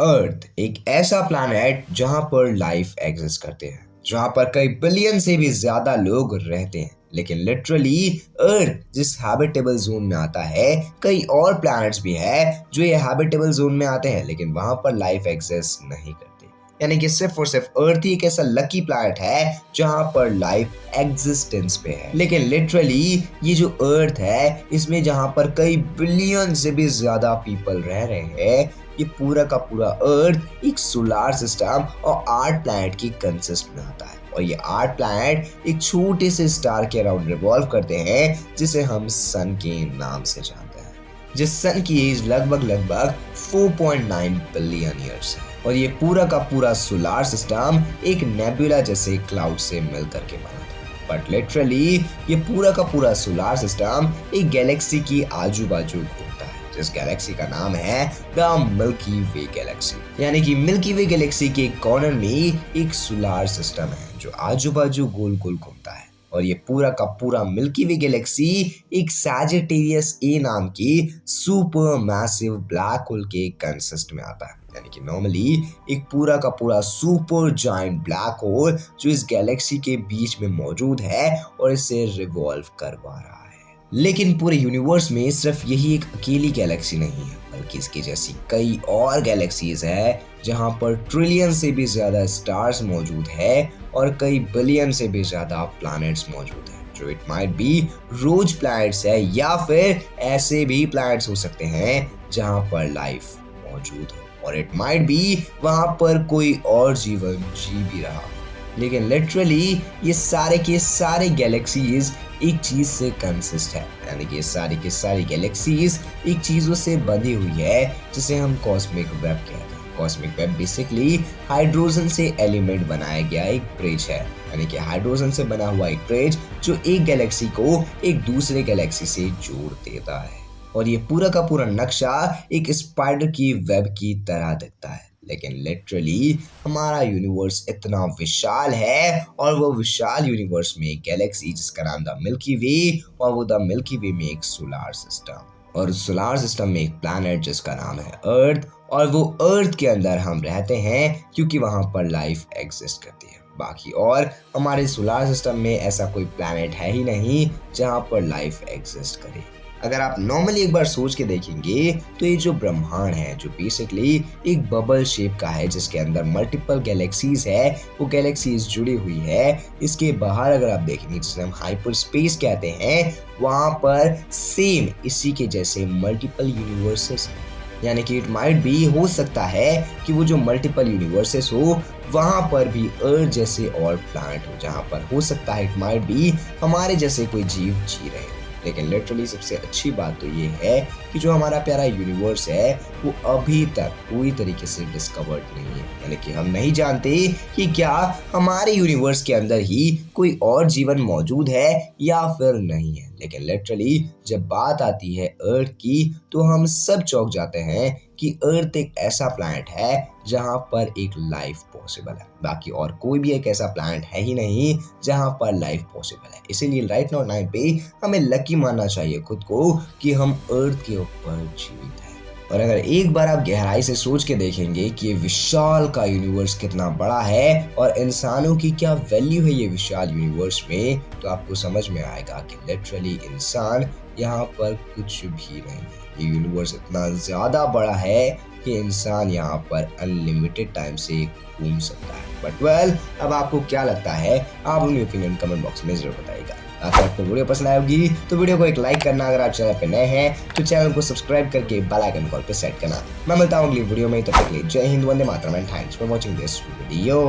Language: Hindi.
अर्थ एक ऐसा प्लैनेट जहां पर लाइफ एग्जिस्ट करते हैं, जहां पर कई बिलियन से भी ज्यादा लोग रहते हैं। लेकिन लिटरली अर्थ जिस हैबिटेबल जोन में आता है, कई और प्लैनेट्स भी है जो ये हैबिटेबल जोन में आते हैं लेकिन वहां पर लाइफ एग्जिस्ट नहीं करती। यानी कि सिर्फ और सिर्फ अर्थ ही एक ऐसा लकी प्लैनेट है जहां पर लाइफ एग्जिस्टेंस पे है। लेकिन लिटरली ये जो अर्थ है, इसमें जहां पर कई बिलियन से भी ज्यादा पीपल रह रहे हैं, ये पूरा का पूरा अर्थ एक सोलर सिस्टम और 8 प्लैनेट की कंसिस्ट में आता है। और ये 8 प्लैनेट एक छोटे से स्टार के अराउंड रिवॉल्व करते हैं जिसे हम सन के नाम से जानते हैं, जिस सन की एज लगभग 4.9 बिलियन ईयर्स है। और ये पूरा का पूरा सोलर सिस्टम एक नेबुला जैसे क्लाउड से मिलकर के बना था। बट लिटरली ये पूरा का पूरा सोलर सिस्टम एक गैलेक्सी की आजू बाजू घूमता है, जिस गैलेक्सी का नाम है द मिल्की वे गैलेक्सी। यानी कि मिल्की वे गैलेक्सी के कॉर्नर में एक सोलर सिस्टम है जो आजू बाजू गोल गोल घूमता है। और ये पूरा का पूरा मिल्की वे गैलेक्सी एक सैजिटेरियस ए नाम की सुपर मैसिव ब्लैक होल के कंसिस्ट में आता है। यानी कि नॉर्मली एक पूरा का पूरा सुपर जायंट ब्लैक होल जो इस गैलेक्सी के बीच में मौजूद है और इसे रिवॉल्व करवा रहा है। लेकिन पूरे यूनिवर्स में सिर्फ यही एक अकेली गैलेक्सी नहीं है, बल्कि इसकी जैसी कई और गैलेक्सीज है जहां पर ट्रिलियन से भी ज्यादा स्टार्स मौजूद है और कई बिलियन से भी ज्यादा प्लैनेट्स मौजूद है, जो it might be rogue planets है या फिर ऐसे भी प्लैनेट्स हो सकते हैं जहां पर लाइफ मौजूद हो, और इट माइट बी वहां पर कोई और जीवन जी भी रहा। लेकिन लिटरली ये सारे के सारे गैलेक्सीज एक चीज से कंसिस्ट है। यानी कि सारी की सारी गैलेक्सीज एक चीजों से बंधी हुई है जिसे हम कॉस्मिक वेब कहते हैं। कॉस्मिक वेब बेसिकली हाइड्रोजन से एलिमेंट बनाया गया एक ब्रिज है। यानी कि हाइड्रोजन से बना हुआ एक ब्रिज जो एक गैलेक्सी को एक दूसरे गैलेक्सी से जोड़ देता है। और ये पूरा का पूरा नक्शा एक स्पाइडर की वेब की तरह दिखता है। लेकिन लिटरली हमारा यूनिवर्स इतना विशाल है, और वो विशाल यूनिवर्स में एक गैलेक्सी जिसका नाम द मिल्की वे, और वो द मिल्की वे में एक सोलर सिस्टम, और सोलर सिस्टम में एक प्लैनेट जिसका नाम है अर्थ। और वो अर्थ के अंदर हम रहते हैं क्योंकि वहां पर लाइफ एग्जिस्ट करती है। बाकी और हमारे सोलर सिस्टम में ऐसा कोई प्लैनेट है ही नहीं जहां पर लाइफ एग्जिस्ट करे। अगर आप नॉर्मली एक बार सोच के देखेंगे तो ये जो ब्रह्मांड है, जो बेसिकली एक बबल शेप का है जिसके अंदर मल्टीपल गैलेक्सीज है, वो गैलेक्सीज जुड़ी हुई है। इसके बाहर अगर आप देखेंगे जिसे हम हाइपर स्पेस कहते हैं, वहां पर सेम इसी के जैसे मल्टीपल यूनिवर्सेस हैं। यानी कि इट माइट बी हो सकता है कि वो जो मल्टीपल यूनिवर्सेस हो वहां पर भी अर्थ जैसे और प्लैनेट हो, जहां पर हो सकता है इट माइट बी हमारे जैसे कोई जीव जी रहे हो। लेकिन लिटरली सबसे अच्छी बात तो ये है कि जो हमारा प्यारा यूनिवर्स है वो अभी तक पूरी तरीके से डिस्कवर्ड नहीं है। यानी कि हम नहीं जानते कि क्या हमारे यूनिवर्स के अंदर ही कोई और जीवन मौजूद है या फिर नहीं है। लेकिन लिटरली जब बात आती है अर्थ की तो हम सब चौंक जाते हैं कि अर्थ एक ऐसा प्लैनेट है जहां पर एक लाइफ पॉसिबल है। बाकी और कोई भी एक ऐसा प्लैनेट है ही नहीं जहां पर लाइफ पॉसिबल है। इसीलिए राइट नाउ नाइट पे हमें लकी मानना चाहिए खुद को कि हम अर्थ के ऊपर जीवित हैं। और अगर एक बार आप गहराई से सोच के देखेंगे कि ये विशाल का यूनिवर्स कितना बड़ा है और इंसानों की क्या वैल्यू है ये विशाल यूनिवर्स में, तो आपको समझ में आएगा कि लिटरली इंसान यहाँ पर कुछ भी नहीं है। ये यूनिवर्स इतना ज्यादा बड़ा है कि इंसान यहाँ पर अनलिमिटेड टाइम से घूम सकता है। बट वेल, अब आपको क्या लगता है, आप अपनी ओपिनियन कमेंट बॉक्स में जरूर बताइएगा। अगर आपको वीडियो पसंद आई होगी तो वीडियो को एक लाइक करना, अगर आप चैनल पे नए हैं तो चैनल को सब्सक्राइब करके बेल आइकन कॉल पे सेट करना। मैं मिलता हूँ अगली वीडियो में, तब तक के लिए जय हिंद, वंदे मातरम and thanks for watching this video.